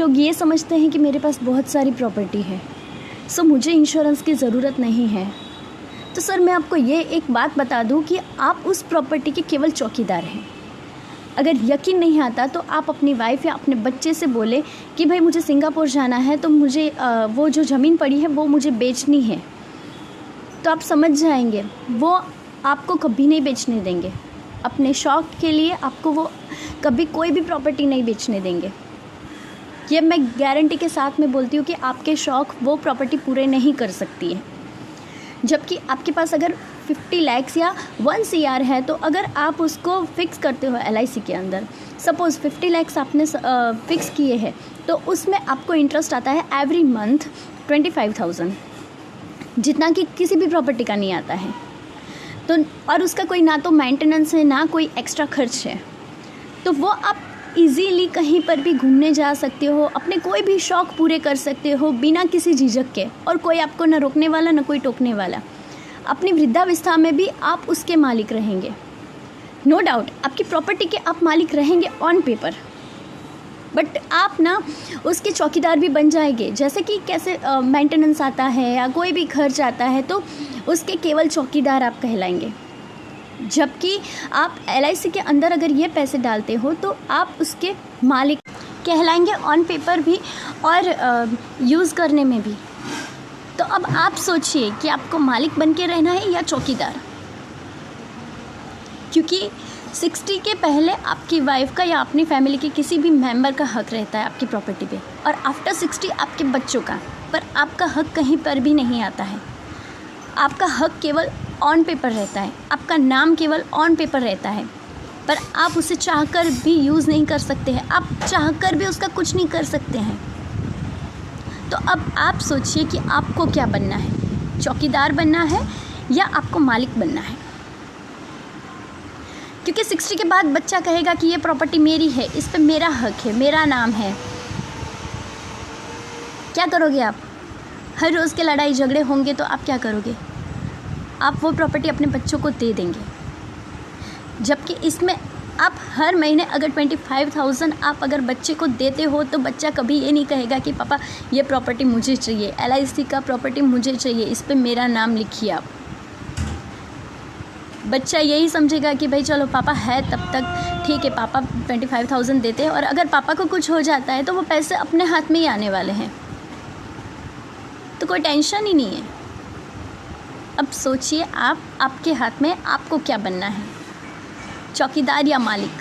लोग ये समझते हैं कि मेरे पास बहुत सारी प्रॉपर्टी है, सो मुझे इंश्योरेंस की ज़रूरत नहीं है। तो सर मैं आपको ये एक बात बता दूं कि आप उस प्रॉपर्टी के केवल चौकीदार हैं। अगर यकीन नहीं आता तो आप अपनी वाइफ या अपने बच्चे से बोले कि भाई मुझे सिंगापुर जाना है, तो मुझे वो जो ज़मीन पड़ी है वो मुझे बेचनी है, तो आप समझ जाएंगे वो आपको कभी नहीं बेचने देंगे। अपने शौक़ के लिए आपको वो कभी कोई भी प्रॉपर्टी नहीं बेचने देंगे। ये मैं गारंटी के साथ में बोलती हूँ कि आपके शौक़ वो प्रॉपर्टी पूरे नहीं कर सकती है। जबकि आपके पास अगर 50 लाख या 1 CR है, तो अगर आप उसको फ़िक्स करते हो LIC के अंदर, सपोज़ 50 लाख आपने फ़िक्स किए हैं, तो उसमें आपको इंटरेस्ट आता है एवरी मंथ 25,000, जितना कि किसी भी प्रॉपर्टी का नहीं आता है। तो और उसका कोई ना तो मेंटेनेंस है ना कोई एक्स्ट्रा खर्च है, तो वो आप इजीली कहीं पर भी घूमने जा सकते हो, अपने कोई भी शौक़ पूरे कर सकते हो बिना किसी झिझक के, और कोई आपको ना रोकने वाला ना कोई टोकने वाला। अपनी वृद्धावस्था में भी आप उसके मालिक रहेंगे। नो डाउट आपकी प्रॉपर्टी के आप मालिक रहेंगे ऑन पेपर, बट आप ना उसके चौकीदार भी बन जाएंगे। जैसे कि कैसे मेंटेनेंस आता है या कोई भी खर्च आता है, तो उसके केवल चौकीदार आप कहलाएंगे। जबकि आप LIC के अंदर अगर ये पैसे डालते हो तो आप उसके मालिक कहलाएंगे ऑन पेपर भी और यूज़ करने में भी। तो अब आप सोचिए कि आपको मालिक बन के रहना है या चौकीदार, क्योंकि 60 के पहले आपकी वाइफ का या अपनी फैमिली के किसी भी मेंबर का हक रहता है आपकी प्रॉपर्टी पे, और आफ्टर 60 आपके बच्चों का, पर आपका हक कहीं पर भी नहीं आता है। आपका हक केवल ऑन पेपर रहता है, आपका नाम केवल ऑन पेपर रहता है, पर आप उसे चाहकर भी यूज़ नहीं कर सकते हैं, आप चाहकर भी उसका कुछ नहीं कर सकते हैं। तो अब आप सोचिए कि आपको क्या बनना है, चौकीदार बनना है या आपको मालिक बनना है। क्योंकि 60 के बाद बच्चा कहेगा कि ये प्रॉपर्टी मेरी है, इस पे मेरा हक है, मेरा नाम है। क्या करोगे आप? हर रोज़ के लड़ाई झगड़े होंगे तो आप क्या करोगे? आप वो प्रॉपर्टी अपने बच्चों को दे देंगे। जबकि इसमें आप हर महीने अगर 25,000 आप अगर बच्चे को देते हो, तो बच्चा कभी ये नहीं कहेगा कि पापा ये प्रॉपर्टी मुझे चाहिए, LIC का प्रॉपर्टी मुझे चाहिए, इस पे मेरा नाम लिखिए आप। बच्चा यही समझेगा कि भाई चलो पापा है तब तक ठीक है, पापा 25,000 देते हैं, और अगर पापा को कुछ हो जाता है तो वो पैसे अपने हाथ में ही आने वाले हैं, तो कोई टेंशन ही नहीं है। अब सोचिए आप, आपके हाथ में आपको क्या बनना है, चौकीदार या मालिक?